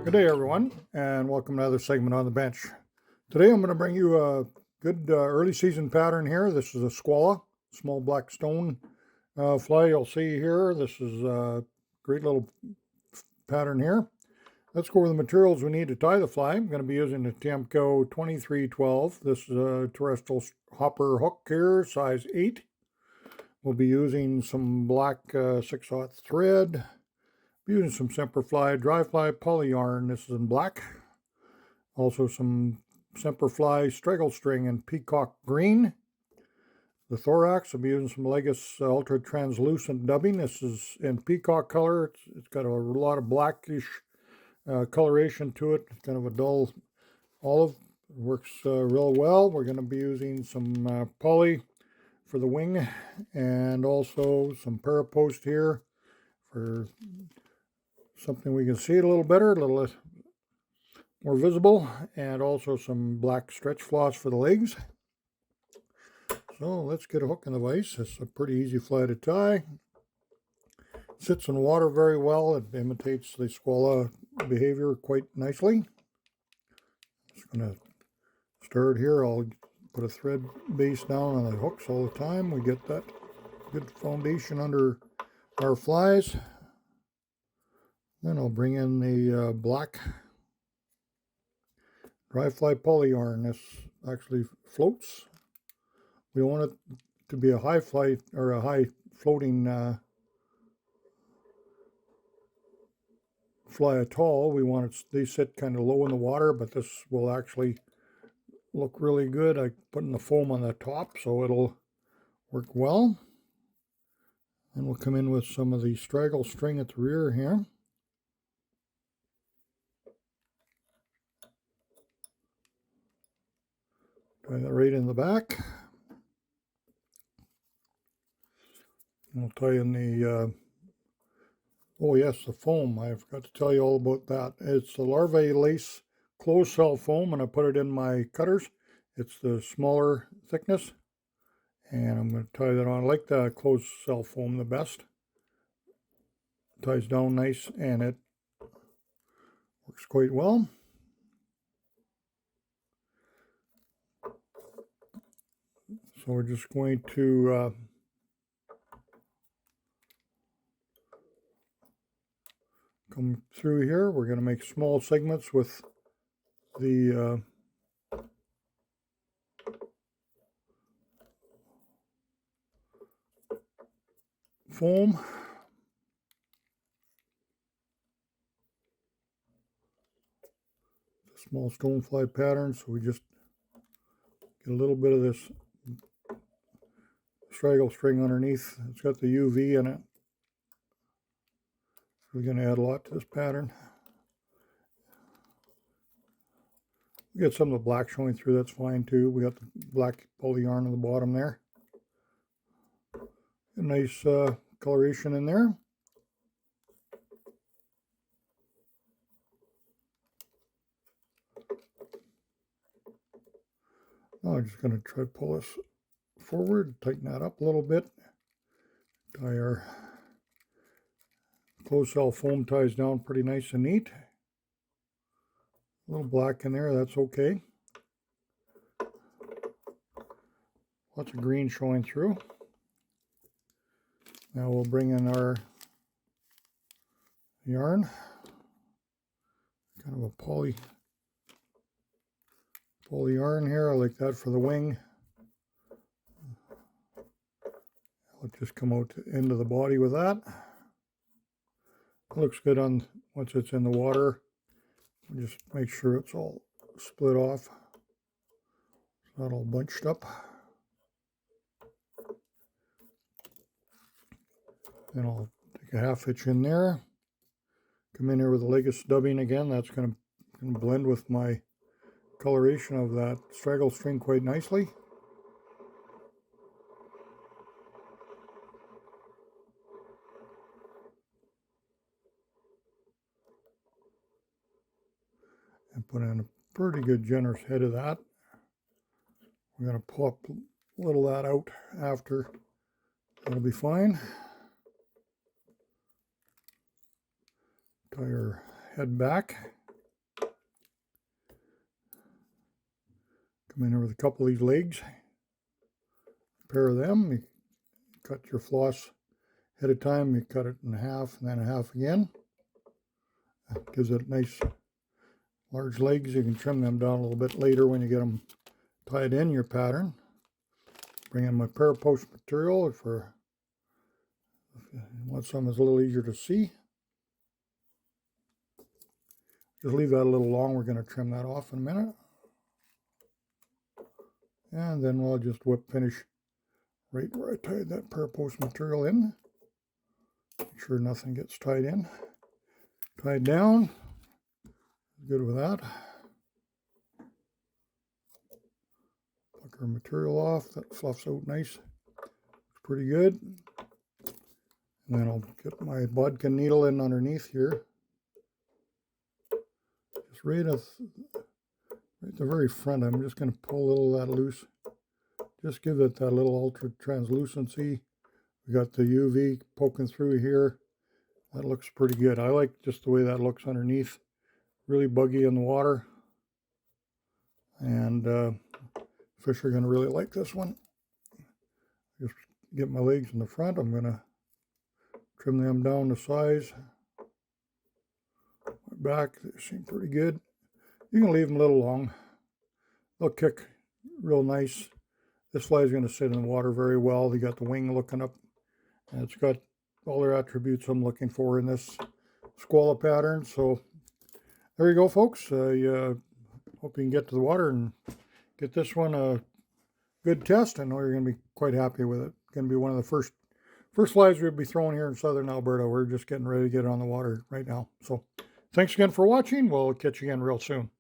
Good day, everyone, and welcome to another segment on the bench. Today I'm going to bring you a good early season pattern here. This is a skwala, small black stone fly. You'll see here. This is a great little pattern here. Let's go over the materials we need to tie the fly. I'm going to be using the Tiemco 2312. This is a terrestrial hopper hook here, size 8. We'll be using some black 6/0 thread. Using some Semperfli dry fly poly yarn. This is in black. Also some Semperfli straggle string in peacock green. The thorax, I'll be using some Legis ultra translucent dubbing. This is in peacock color. It's got a lot of blackish coloration to it. Kind of a dull olive. It works real well. We're going to be using some poly for the wing and also some parapost here for something we can see it a little better, a little more visible, and also some black stretch floss for the legs. So let's get a hook in the vise. It's a pretty easy fly to tie. It sits in water very well. It imitates the squala behavior quite nicely. Just going to start here. I'll put a thread base down on the hooks all the time. We get that good foundation under our flies. Then I'll bring in the black dry fly poly yarn. This actually floats. We don't want it to be a high flight or a high floating fly at all. We want it, they sit kind of low in the water, but this will actually look really good. I put in the foam on the top, so it'll work well. And we'll come in with some of the straggle string at the rear here. Tie that right in the back. We'll tie in the, oh yes, the foam. I forgot to tell you all about that. It's the Larvae Lace closed cell foam, and I put it in my cutters. It's the smaller thickness, and I'm going to tie that on. I like the closed cell foam the best. It ties down nice, and it works quite well. So we're just going to come through here. We're going to make small segments with the foam. Small stonefly pattern, so we just get a little bit of this straggle string underneath. It's got the UV in it. We're going to add a lot to this pattern. We get some of the black showing through, that's fine too. We got the black poly yarn on the bottom there. A nice coloration in there. Now I'm just going to try to pull this forward, tighten that up a little bit. Tie our closed cell foam ties down pretty nice and neat. A little black in there, that's okay. Lots of green showing through. Now we'll bring in our yarn. Kind of a poly yarn here. I like that for the wing. I'll just come out to the end of the body with that. It looks good on once it's in the water. Just make sure it's all split off. It's not all bunched up. Then I'll take a half hitch in there. Come in here with the Legis dubbing again. That's going to blend with my coloration of that straggle string quite nicely. And put in a pretty good generous head of that. We're going to pull up a little of that out after. That'll be fine. Tie our head back. come in with a couple of these legs, a pair of them. You cut your floss ahead of time, you cut it in half and then half again. That gives it nice large legs. You can trim them down a little bit later when you get them tied in your pattern. Bring in my pair post material for if you want something that's a little easier to see. Just leave that a little long. We're going to trim that off in a minute. And then we'll just whip finish right where I tied that pair post material in. Make sure nothing gets tied in. Tied down. Good with that. Pluck our material off. That fluffs out nice. It's pretty good. And then I'll get my bodkin needle in underneath here. Just right at the very front, I'm just going to pull a little of that loose. Just give it that little ultra translucency. We got the UV poking through here. That looks pretty good. I like just the way that looks underneath. Really buggy in the water. And fish are going to really like this one. Just get my legs in the front. I'm going to trim them down to size. My back, they seem pretty good. You can leave them a little long. They'll kick real nice. This fly is going to sit in the water very well. They got the wing looking up. And it's got all their attributes I'm looking for in this squala pattern. So there you go, folks. I hope you can get to the water and get this one a good test. I know you're going to be quite happy with it. It's going to be one of the first flies we'll be throwing here in southern Alberta. We're just getting ready to get it on the water right now. So thanks again for watching. We'll catch you again real soon.